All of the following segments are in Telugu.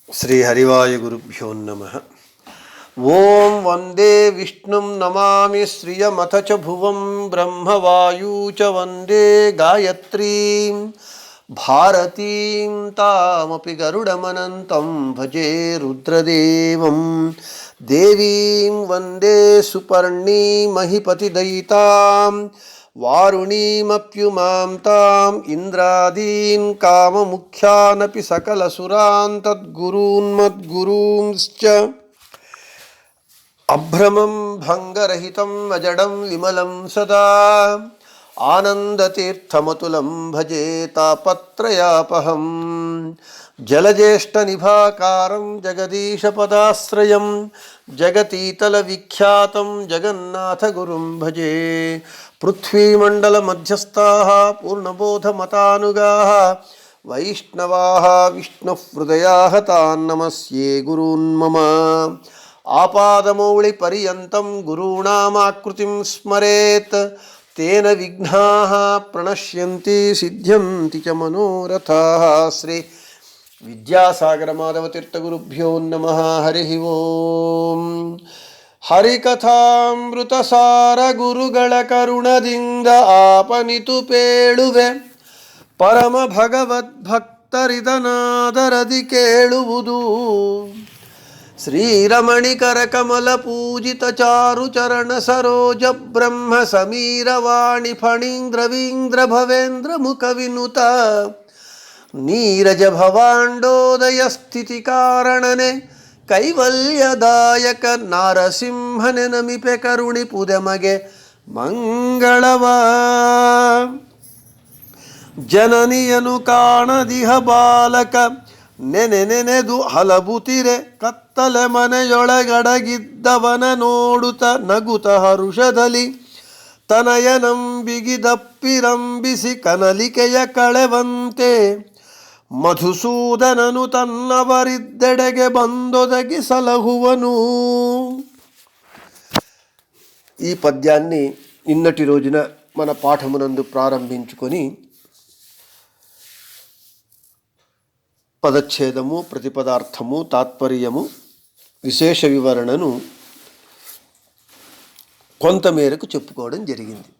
श्रीहरिवायुगुरुभ्यो नमः। ॐ वन्दे विष्णुं नमामि श्रियमथ च भुवं ब्रह्मवायु च वन्दे गायत्रीं भारतीं तामपि गरुडमनन्तं भजे रुद्रदेवं देवीं वन्दे सुपर्णीमहिपतिदयितां वारुणीमप्युमां ताम् इंद्रादीन् काममुख्यानपि सकलसुरान् तद्गुरून्मद्गुरूंश्च अभ्रमं भङ्गरहितं अजडं विमलं सदा आनन्दतीर्थमतुलं भजे तापत्रयापहं जलज्येष्ठनिभाकारं जगदीशपदाश्रयं जगतीतलविख्यातं जगन्नाथगुरुं भजे। पृथ्वीमण्डलमध्यस्थाः पूर्णबोधमतानुगाः वैष्णवाः विष्णुहृदयाः तान् नमस्ये गुरून् मम। आपादमौलिपर्यन्तं गुरूणामाकृतिं स्मरेत् तेन विघ्नाः प्रणश्यन्ति सिद्ध्यन्ति च मनोरथाः। श्री विद्यासागर माधवतीर्थगुरुभ्यो नमः। हरिः ओम्। ಹರಿಕಥಾಮೃತಸಾರ ಗುರುಗಳ ಕರುಣದಿಂದ ಆಪನಿತು ಪೇಳುವೆ ಪರಮ ಭಗವದ್ಭಕ್ತರಿದನಾದರದಿ ಕೇಳುವುದು ಶ್ರೀರಮಣಿಕರ ಕಮಲ ಪೂಜಿತ ಚಾರು ಚರಣ ಸರೋಜ ಬ್ರಹ್ಮ ಸಮೀರ ವಾಣಿ ಫಣೀಂದ್ರವೀಂದ್ರ ಭವೇಂದ್ರ ಮುಖ ವಿನುತ ನೀರಜ ಭವಾಂಡೋದಯ ಸ್ಥಿತಿ ಕಾರಣನೆ ಕೈವಲ್ಯದಾಯಕ ನಾರಸಿಂಹನೆ ನಮಿಪೆ ಕರುಣಿ ಪುದೆಮಗೆ ಮಂಗಳವ ಜನನಿಯನು ಕಾಣದಿಹ ಬಾಲಕ ನೆನೆನೆನೆದು ಹಲಬುತಿರೆ ಕತ್ತಲೆ ಮನೆಯೊಳಗಡಗಿದ್ದವನ ನೋಡುತ್ತ ನಗುತ ಹರುಷದಲ್ಲಿ ತನಯನಂಬಿಗಿದಪ್ಪಿರಂಬಿಸಿ ಕನಲಿಕೆಯ ಕಳೆವಂತೆ మధుసూదనను తన్నవరిద్దెడెಗೆ ಬಂದొదగి సలహువను. ఈ పద్యాన్ని నిన్నటి రోజున మన పాఠమునందు ప్రారంభించుకొని పదచ్ఛేదము, ప్రతిపదార్థము, తాత్పర్యము, విశేష వివరణను కొంతమేరకు చెప్పుకోవడం జరిగింది.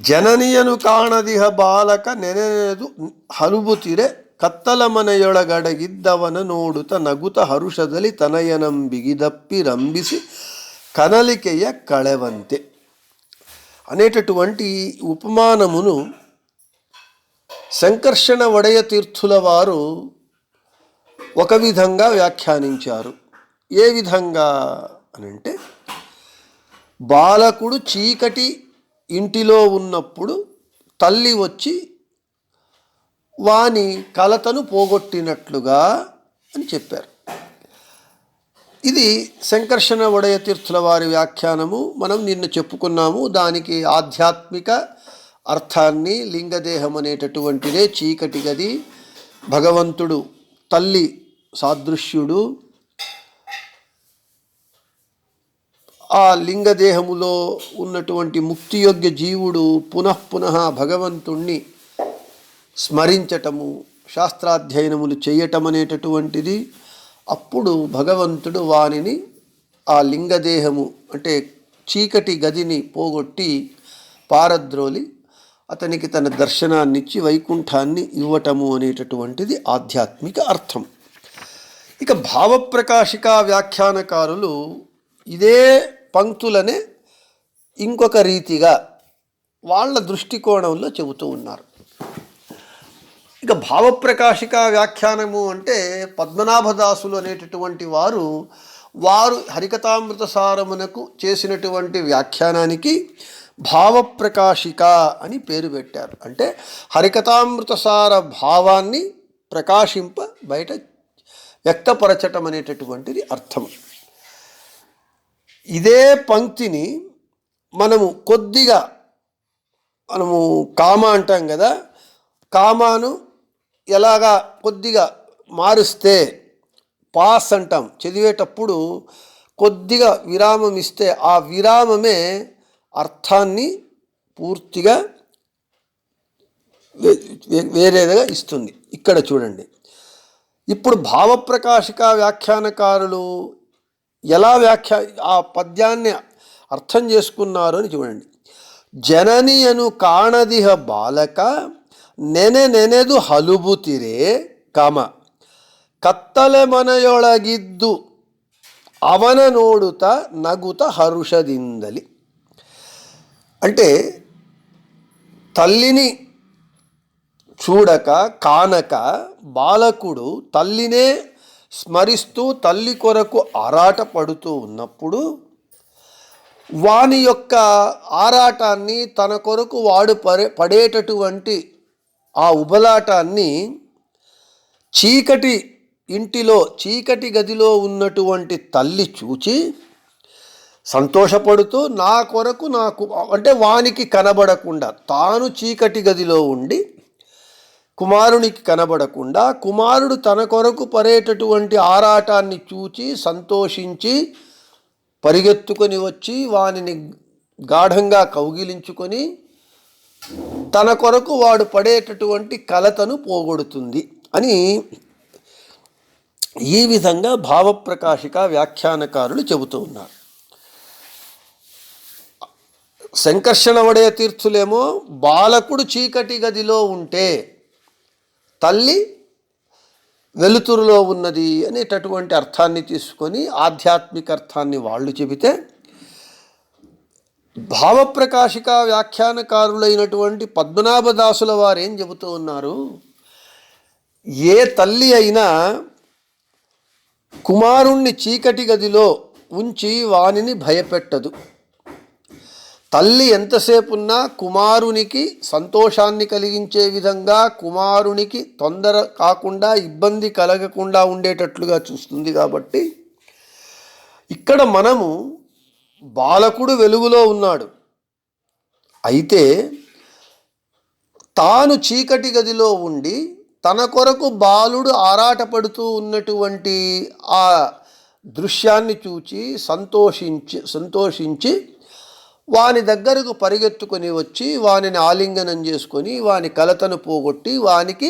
ಜನನಿಯನು ಕಾಣದಿಹ ಬಾಲಕ ನೆನೆನೆದು ಹಲುಬುತಿರೆ ಕತ್ತಲ ಮನೆಯೊಳಗಡಗಿದ್ದವನ ನೋಡುತ್ತ ನಗುತ ಹರುಷದಲ್ಲಿ తనయనంబిగిదప్పి రంబిసి కనలికెయ కళవంతే అనేటటువంటి ఉపమానమును సంకర్షణ వడయ తీర్థుల వారు ఒక విధంగా వ్యాఖ్యానించారు. ఏ విధంగా అనంటే, బాలకుడు చీకటి ఇంటిలో ఉన్నప్పుడు తల్లి వచ్చి వాని కలతను పోగొట్టినట్లుగా అని చెప్పారు. ఇది సంకర్షణ వడయ తీర్థుల వారి వ్యాఖ్యానము. మనం నిన్న చెప్పుకున్నాము. దానికి ఆధ్యాత్మిక అర్థాన్ని, లింగదేహం అనేటటువంటిదే చీకటి గది, భగవంతుడు తల్లి సాదృశ్యుడు, ఆ లింగదేహములో ఉన్నటువంటి ముక్తియోగ్య జీవుడు పునఃపునః భగవంతుణ్ణి స్మరించటము, శాస్త్రాధ్యయనములు చేయటం అనేటటువంటిది. అప్పుడు భగవంతుడు వానిని ఆ లింగదేహము అంటే చీకటి గదిని పోగొట్టి పారద్రోలి అతనికి తన దర్శనాన్నిచ్చి వైకుంఠాన్ని ఇవ్వటము అనేటటువంటిది ఆధ్యాత్మిక అర్థం. ఇక భావప్రకాశిక వ్యాఖ్యానకారులు ఇదే పంక్తులనే ఇంకొక రీతిగా వాళ్ళ దృష్టికోణంలో చెబుతూ ఉన్నారు. ఇక భావప్రకాశిక వ్యాఖ్యానము అంటే పద్మనాభదాసులు అనేటటువంటి వారు హరికథామృత సారమునకు చేసినటువంటి వ్యాఖ్యానానికి భావప్రకాశిక అని పేరు పెట్టారు. అంటే హరికథామృత సార భావాన్ని ప్రకాశింప బయట వ్యక్తపరచటం అనేటటువంటిది అర్థం. ఇదే పంక్తిని మనము కామ అంటాం కదా, కామాను ఎలాగా కొద్దిగా మారుస్తే పాస్ అంటాం. చదివేటప్పుడు కొద్దిగా విరామం ఇస్తే ఆ విరామమే అర్థాన్ని పూర్తిగా వేరేదిగా ఇస్తుంది. ఇక్కడ చూడండి, ఇప్పుడు భావప్రకాశిక వ్యాఖ్యానకారులు ఎలా ఆ పద్యాన్ని అర్థం చేసుకున్నారు అని చూడండి. జననియను కాణదిహ బాలక నెనెదు హలుబుతిరే కామ కత్తಲೆ మనయೊಳಗಿದ್ದು ಅವನ ನೋಡುತ నగుత హరుషದಿಂದలి. అంటే తల్లిని చూడక కానక బాలకుడు తల్లినే స్మరిస్తూ తల్లి కొరకు ఆరాట పడుతూ ఉన్నప్పుడు వాని యొక్క ఆరాటాన్ని తన కొరకు వాడు పడేటటువంటి ఆ ఉబలాటాన్ని చీకటి గదిలో ఉన్నటువంటి తల్లి చూచి సంతోషపడుతూ నా కొరకు నాకు అంటే వానికి కనబడకుండా తాను చీకటి గదిలో ఉండి కుమారునికి కనబడకుండా కుమారుడు తన కొరకు పడేటటువంటి ఆరాటాన్ని చూచి సంతోషించి పరిగెత్తుకొని వచ్చి వానిని గాఢంగా కౌగిలించుకొని తన కొరకు వాడు పడేటటువంటి కలతను పోగొడుతుంది అని ఈ విధంగా భావప్రకాశిక వ్యాఖ్యానకారులు చెబుతూ ఉన్నారు. సంకర్షణ వడయ తీర్థులేమో బాలకుడు చీకటి గదిలో ఉంటే తల్లి వెలుతురులో ఉన్నది అనేటటువంటి అర్థాన్ని తీసుకొని ఆధ్యాత్మిక అర్థాన్ని వాళ్ళు చెబితే, భావప్రకాశిక వ్యాఖ్యానకారులైనటువంటి పద్మనాభదాసుల వారు ఏం చెబుతూ ఉన్నారు, ఏ తల్లి అయినా కుమారుణ్ణి చీకటి గదిలో ఉంచి వానిని భయపెట్టదు. తల్లి ఎంతసేపు ఉన్నా కుమారునికి సంతోషాన్ని కలిగించే విధంగా, కుమారునికి తొందర కాకుండా ఇబ్బంది కలగకుండా ఉండేటట్లుగా చూస్తుంది. కాబట్టి ఇక్కడ మనము బాలకుడు వెలుగులో ఉన్నాడు, అయితే తాను చీకటి గదిలో ఉండి తన కొరకు బాలుడు ఆరాటపడుతూ ఉన్నటువంటి ఆ దృశ్యాన్ని చూచి సంతోషించి వాని దగ్గరకు పరిగెత్తుకొని వచ్చి వానిని ఆలింగనం చేసుకొని వాని కలతను పోగొట్టి వానికి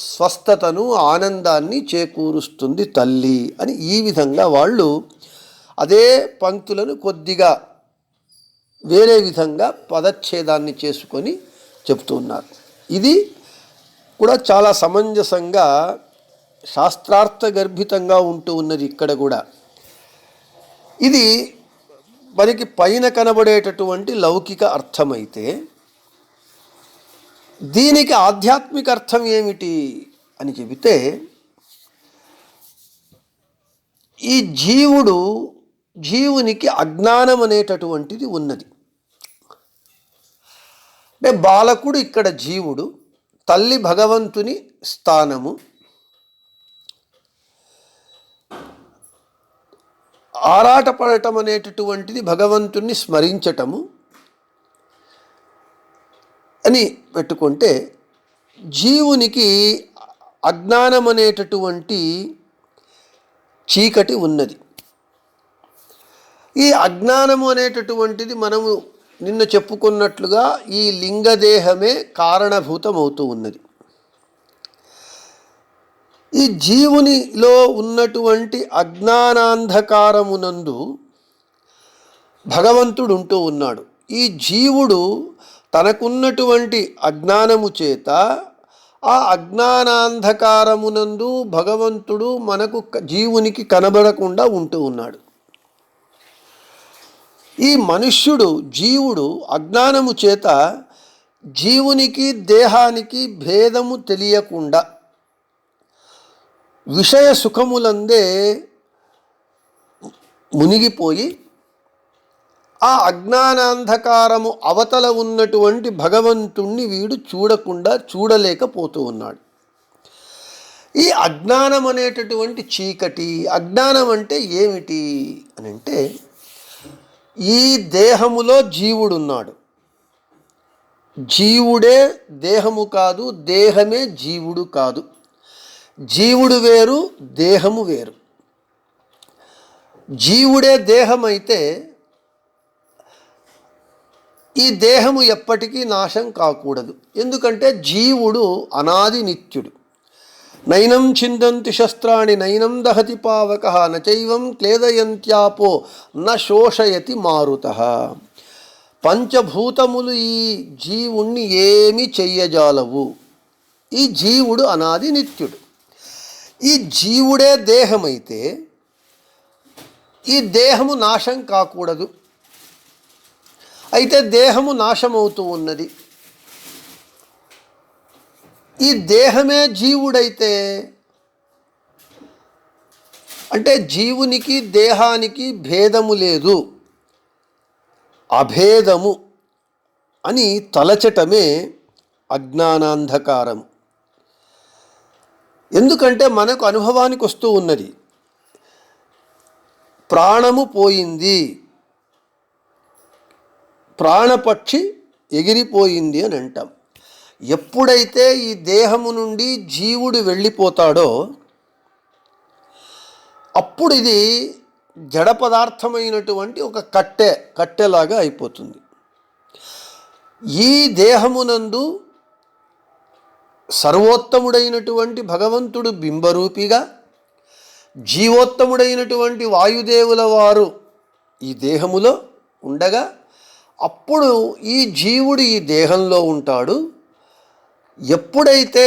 స్వస్థతను ఆనందాన్ని చేకూరుస్తుంది తల్లి అని ఈ విధంగా వాళ్ళు అదే పంక్తులను కొద్దిగా వేరే విధంగా పదచ్ఛేదాన్ని చేసుకొని చెప్తున్నారు. ఇది కూడా చాలా సమంజసంగా శాస్త్రార్థ గర్భితంగా ఉంటూ ఉన్నది. ఇక్కడ కూడా ఇది మనకి పైన కనబడేటటువంటి లౌకిక అర్థమైతే దీనికి ఆధ్యాత్మిక అర్థం ఏమిటి అని చెబితే, ఈ జీవునికి అజ్ఞానం అనేటటువంటిది ఉన్నది. అంటే బాలకుడు ఇక్కడ జీవుడు, తల్లి భగవంతుని స్థానము. ఆరాటపడటం అనేటటువంటిది భగవంతుణ్ణి స్మరించటము అని పెట్టుకుంటే, జీవునికి అజ్ఞానం అనేటటువంటి చీకటి ఉన్నది. ఈ అజ్ఞానము అనేటటువంటిది మనము నిన్న చెప్పుకున్నట్లుగా ఈ లింగదేహమే కారణభూతమవుతూ ఉన్నది. ఈ జీవునిలో ఉన్నటువంటి అజ్ఞానాంధకారమునందు భగవంతుడు ఉంటూ ఉన్నాడు. ఈ జీవుడు తనకున్నటువంటి అజ్ఞానము చేత ఆ అజ్ఞానాంధకారమునందు భగవంతుడు జీవునికి కనబడకుండా ఉంటూ ఉన్నాడు. ఈ జీవుడు అజ్ఞానము చేత జీవునికి దేహానికి భేదము తెలియకుండా విషయ సుఖములందే మునిగిపోయి ఆ అజ్ఞానాంధకారము అవతల ఉన్నటువంటి భగవంతుణ్ణి వీడు చూడలేకపోతూ ఉన్నాడు. ఈ అజ్ఞానం అనేటటువంటి చీకటి, అజ్ఞానం అంటే ఏమిటి అని అంటే, ఈ దేహములో జీవుడున్నాడు, జీవుడే దేహము కాదు, దేహమే జీవుడు కాదు. జీవుడు వేరు, దేహము వేరు. జీవుడే దేహమైతే ఈ దేహము ఎప్పటికీ నాశం కాకూడదు. ఎందుకంటే జీవుడు అనాది నిత్యుడు. నైనం ఛిందంతి శస్త్రాణి నైనం దహతి పావకః నచైవం క్లేదయంత్యాపో న శోషయతి మారుతః. పంచభూతములు ఈ జీవుణ్ణి ఏమి చెయ్యజాలవు. ఈ జీవుడు అనాది నిత్యుడు. ఈ జీవుడే దేహమైతే ఈ దేహము నాశం కాకూడదు. అయితే దేహము నాశమవుతూ ఉన్నది. ఈ దేహమే జీవుడైతే అంటే జీవునికి దేహానికి భేదము లేదు, అభేదము అని తలచటమే అజ్ఞానాంధకారం. ఎందుకంటే మనకు అనుభవానికి వస్తూ ఉన్నది, ప్రాణము పోయింది, ప్రాణపక్షి ఎగిరిపోయింది అని అంటాం. ఎప్పుడైతే ఈ దేహము నుండి జీవుడు వెళ్ళిపోతాడో అప్పుడు ఇది జడ పదార్థమైనటువంటి ఒక కట్టెలాగా అయిపోతుంది. ఈ దేహమునందు సర్వోత్తముడైనటువంటి భగవంతుడు బింబరూపిగా, జీవోత్తముడైనటువంటి వాయుదేవుల వారు ఈ దేహములో ఉండగా అప్పుడు ఈ జీవుడు ఈ దేహంలో ఉంటాడు. ఎప్పుడైతే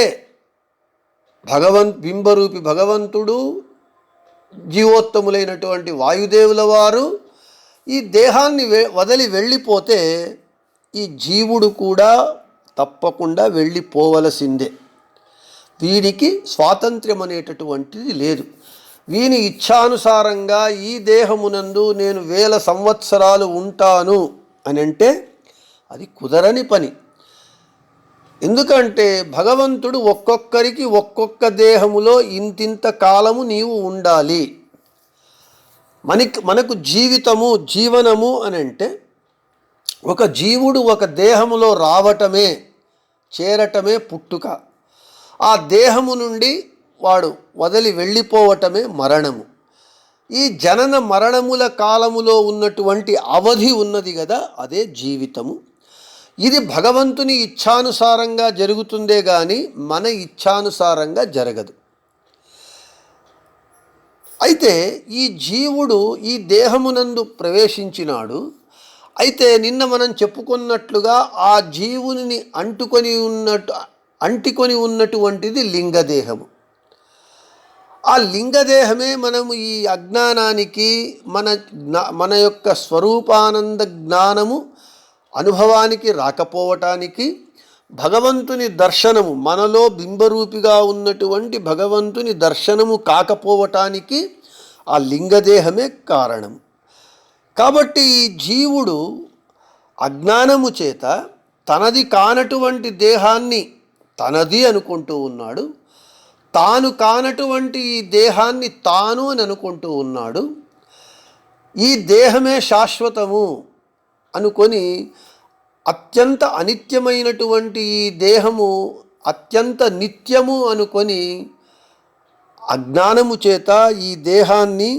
బింబరూపి భగవంతుడు, జీవోత్తములైనటువంటి వాయుదేవుల వారు ఈ దేహాన్ని వదిలి వెళ్ళిపోతే ఈ జీవుడు కూడా తప్పకుండా వెళ్ళిపోవలసిందే. వీడికి స్వాతంత్ర్యం అనేటటువంటిది లేదు. వీని ఇచ్ఛానుసారంగా ఈ దేహమునందు నేను 1000 సంవత్సరాలు ఉంటాను అని అంటే అది కుదరని పని. ఎందుకంటే భగవంతుడు ఒక్కొక్కరికి ఒక్కొక్క దేహములో ఇంతింత కాలము నీవు ఉండాలి. మనకు జీవనము అని అంటే ఒక జీవుడు ఒక దేహములో రావటమే, చేరటమే పుట్టుక. ఆ దేహము నుండి వాడు వదిలి వెళ్ళిపోవటమే మరణము. ఈ జనన మరణముల కాలములో ఉన్నటువంటి అవధి ఉన్నది కదా, అదే జీవితము. ఇది భగవంతుని ఇచ్ఛానుసారంగా జరుగుతుందే కానీ మన ఇచ్ఛానుసారంగా జరగదు. అయితే ఈ జీవుడు ఈ దేహమునందు ప్రవేశించినాడు. అయితే నిన్న మనం చెప్పుకున్నట్లుగా ఆ జీవుని అంటుకొని ఉన్నటువంటిది లింగదేహము. ఆ లింగదేహమే మనము ఈ అజ్ఞానానికి మన యొక్క స్వరూపానంద జ్ఞానము అనుభవానికి రాకపోవటానికి, భగవంతుని దర్శనము మనలో బింబరూపిగా ఉన్నటువంటి భగవంతుని దర్శనము కాకపోవటానికి ఆ లింగదేహమే కారణం. కాబట్టి ఈ జీవుడు అజ్ఞానము చేత తనది కానటువంటి దేహాన్ని తనది అనుకుంటూ ఉన్నాడు, తాను కానటువంటి ఈ దేహాన్ని తాను అని అనుకుంటూ ఉన్నాడు. ఈ దేహమే శాశ్వతము అనుకొని అత్యంత అనిత్యమైనటువంటి ఈ దేహము అత్యంత నిత్యము అనుకొని అజ్ఞానము చేత ఈ దేహాన్ని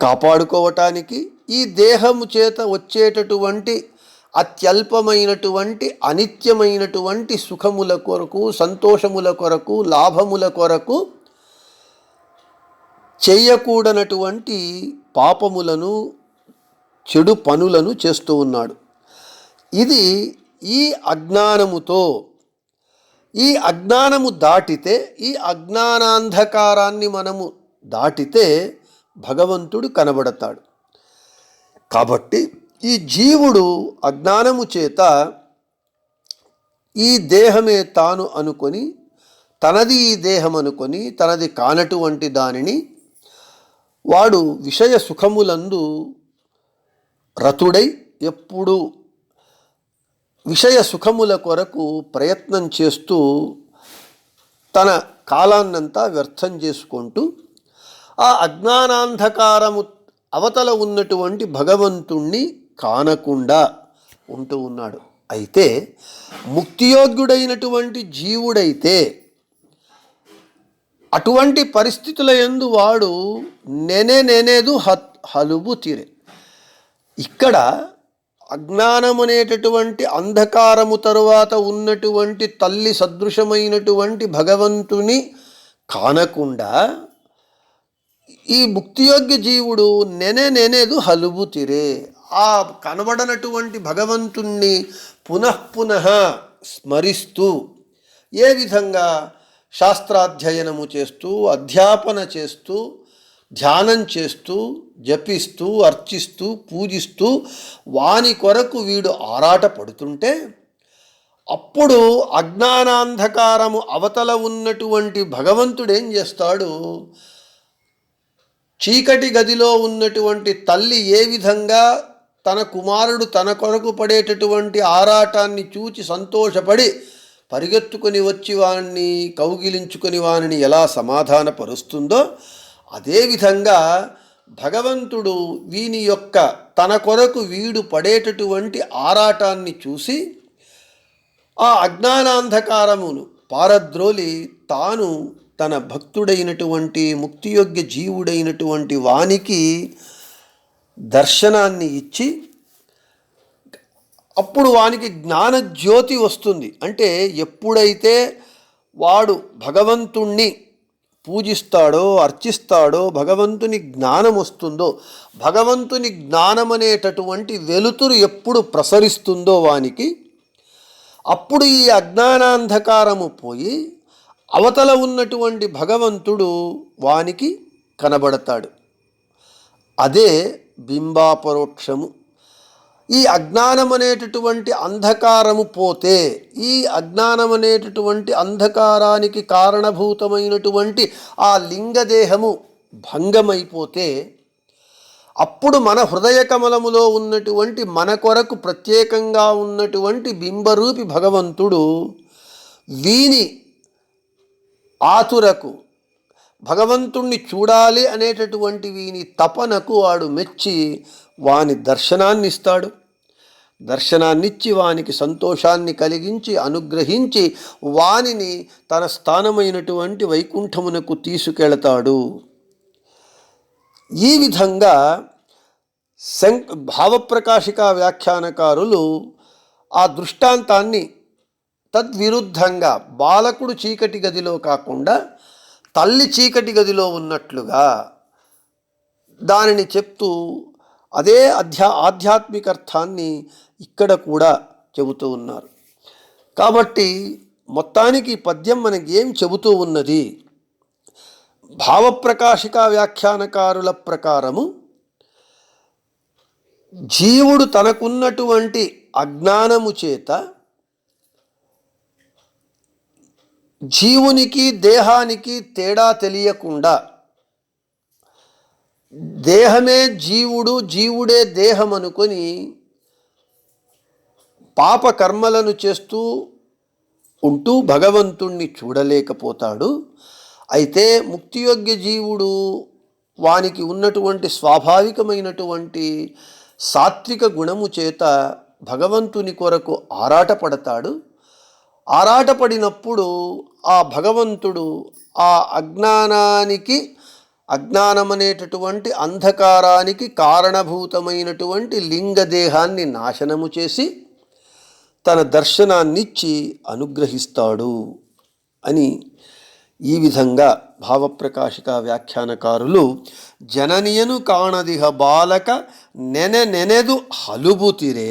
కాపాడుకోవటానికి, ఈ దేహము చేత వచ్చేటటువంటి అత్యల్పమైనటువంటి అనిత్యమైనటువంటి సుఖముల కొరకు, సంతోషముల కొరకు, లాభముల కొరకు చేయకూడనటువంటి పాపములను, చెడు పనులను చేస్తూ ఉన్నాడు. ఇది ఈ అజ్ఞానము దాటితే, ఈ అజ్ఞానాంధకారాన్ని మనము దాటితే భగవంతుడు కనబడతాడు. కాబట్టి ఈ జీవుడు అజ్ఞానము చేత ఈ దేహమే తాను అనుకొని, తనది ఈ దేహం అనుకొని, తనది కానటువంటి దానిని వాడు విషయ సుఖములందు రతుడై ఎప్పుడు విషయ సుఖముల కొరకు ప్రయత్నం చేస్తూ తన కాలాన్నంతా వ్యర్థం చేసుకుంటూ ఆ అజ్ఞానాంధకారము అవతల ఉన్నటువంటి భగవంతుణ్ణి కానకుండా ఉంటూ ఉన్నాడు. అయితే ముక్తియోగ్యుడైనటువంటి జీవుడైతే అటువంటి పరిస్థితుల యందు వాడు నేనేదు హలుబు తీరే. ఇక్కడ అజ్ఞానం అనేటటువంటి అంధకారము తరువాత ఉన్నటువంటి తల్లి సదృశమైనటువంటి భగవంతుని కానకుండా ఈ ముక్తియోగ్య జీవుడు నెనెదు హలుబుతిరే, ఆ కనబడనటువంటి భగవంతుణ్ణి పునఃపునః స్మరిస్తూ ఏ విధంగా శాస్త్రాధ్యయనము చేస్తూ, అధ్యాపన చేస్తూ, ధ్యానం చేస్తూ, జపిస్తూ, అర్చిస్తూ, పూజిస్తూ వాని కొరకు వీడు ఆరాట పడుతుంటే అప్పుడు అజ్ఞానాంధకారము అవతల ఉన్నటువంటి భగవంతుడు ఏం చేస్తాడు, చీకటి గదిలో ఉన్నటువంటి తల్లి ఏ విధంగా తన కుమారుడు తన కొరకు పడేటటువంటి ఆరాటాన్ని చూచి సంతోషపడి పరిగెత్తుకొని వచ్చి వాణ్ణి కౌగిలించుకొని వానిని ఎలా సమాధానపరుస్తుందో, అదేవిధంగా భగవంతుడు వీని యొక్క తన కొరకు వీడు పడేటటువంటి ఆరాటాన్ని చూసి ఆ అజ్ఞానాంధకారమును పారద్రోలి తాను తన భక్తుడైనటువంటి ముక్తియోగ్య జీవుడైనటువంటి వానికి దర్శనాన్ని ఇచ్చి అప్పుడు వానికి జ్ఞానజ్యోతి వస్తుంది. అంటే ఎప్పుడైతే వాడు భగవంతుణ్ణి పూజిస్తాడో, అర్చిస్తాడో, భగవంతుని జ్ఞానం వస్తుందో, భగవంతుని జ్ఞానం అనేటటువంటి వెలుతురు ఎప్పుడు ప్రసరిస్తుందో వానికి, అప్పుడు ఈ అజ్ఞానాంధకారము పోయి అవతల ఉన్నటువంటి భగవంతుడు వానికి కనబడతాడు. అదే బింబాపరోక్షము. ఈ అజ్ఞానం అనేటటువంటి అంధకారము పోతే, ఈ అజ్ఞానం అనేటటువంటి అంధకారానికి కారణభూతమైనటువంటి ఆ లింగదేహము భంగమైపోతే అప్పుడు మన హృదయ కమలములో ఉన్నటువంటి మన కొరకు ప్రత్యేకంగా ఉన్నటువంటి బింబరూపి భగవంతుడు వీని ఆతురకు, భగవంతుణ్ణి చూడాలి అనేటటువంటి వీని తపనకు వాడు మెచ్చి వాని దర్శనాన్ని ఇస్తాడు. దర్శనాన్నిచ్చి వానికి సంతోషాన్ని కలిగించి అనుగ్రహించి వానిని తన స్థానమైనటువంటి వైకుంఠమునకు తీసుకెళతాడు. ఈ విధంగా భావప్రకాశికా వ్యాఖ్యానకారులు ఆ దృష్టాంతాన్ని తద్విరుద్ధంగా బాలకుడు చీకటి గదిలో కాకుండా తల్లి చీకటి గదిలో ఉన్నట్లుగా దానిని చెప్తూ అదే ఆధ్యాత్మిక అర్థాన్ని ఇక్కడ కూడా చెబుతూ ఉన్నారు. కాబట్టి మొత్తానికి పద్యం మనకి ఏం చెబుతూ ఉన్నది, భావప్రకాశికా వ్యాఖ్యానకారుల ప్రకారము జీవుడు తనకున్నటువంటి అజ్ఞానము చేత జీవునికి దేహానికి తేడా తెలియకుండా దేహమే జీవుడు, జీవుడే దేహం అనుకొని పాప కర్మలను చేస్తూ ఉంటూ భగవంతుణ్ణి చూడలేకపోతాడు. అయితే ముక్తియోగ్య జీవుడు వానికి ఉన్నటువంటి స్వాభావికమైనటువంటి సాత్విక గుణము చేత భగవంతుని కొరకు ఆరాటపడతాడు. ఆరాటపడినప్పుడు ఆ భగవంతుడు ఆ అజ్ఞానమనేటటువంటి అంధకారానికి కారణభూతమైనటువంటి లింగదేహాన్ని నాశనము చేసి తన దర్శనాన్నిచ్చి అనుగ్రహిస్తాడు అని ఈ విధంగా భావప్రకాశిక వ్యాఖ్యానకారులు జననియను కాణదిహ బాలక నెనెదు ಹಲುಬುತಿರೆ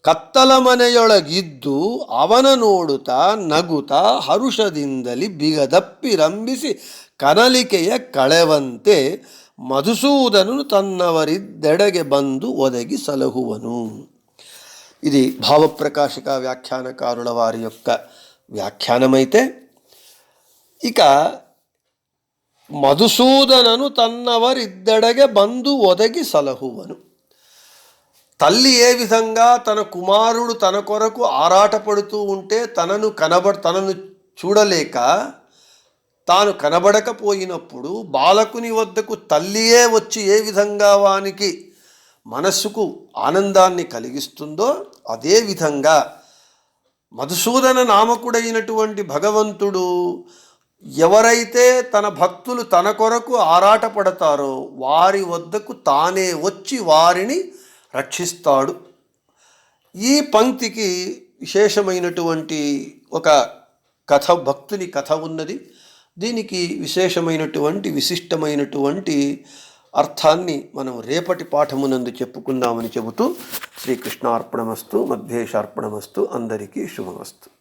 ಕತ್ತಲ ಮನೆಯೊಳಗಿದ್ದು ಅವನ ನೋಡುತ್ತ ನಗುತ್ತ ಹರುಷದಿಂದಲಿ ಬಿಗದಪ್ಪಿ ರಂಭಿಸಿ ಕನಲಿಕೆಯ ಕಳೆವಂತೆ మధుసూదనును తన్నవరిద్దెడಗೆ ಬಂದು ಒದಗಿ సలహువను. ఇది భావప్రకాశిక వ్యాఖ్యానకారుల వారి యొక్క వ్యాఖ్యానమైతే, ఇక మధుసూదనను తన్నవరిద్దెడಗೆ ಬಂದು ಒದగి సలహువను. తల్లి ఏ విధంగా తన కుమారుడు తన కొరకు ఆరాటపడుతూ ఉంటే తనను చూడలేక తాను కనబడకపోయినప్పుడు బాలకుని వద్దకు తల్లియే వచ్చి ఏ విధంగా వానికి మనస్సుకు ఆనందాన్ని కలిగిస్తుందో, అదేవిధంగా మధుసూదన నామకుడైనటువంటి భగవంతుడు ఎవరైతే తన భక్తులు తన కొరకు ఆరాటపడతారో వారి వద్దకు తానే వచ్చి వారిని రక్షిస్తాడు. ఈ పంక్తికి విశేషమైనటువంటి ఒక కథ, భక్తుని కథ ఉన్నది. దీనికి విశిష్టమైనటువంటి అర్థాన్ని మనం రేపటి పాఠమునందు చెప్పుకుందామని చెబుతూ శ్రీకృష్ణార్పణమస్తు, మధ్యేశార్పణమస్తు, అందరికీ శుభమస్తు.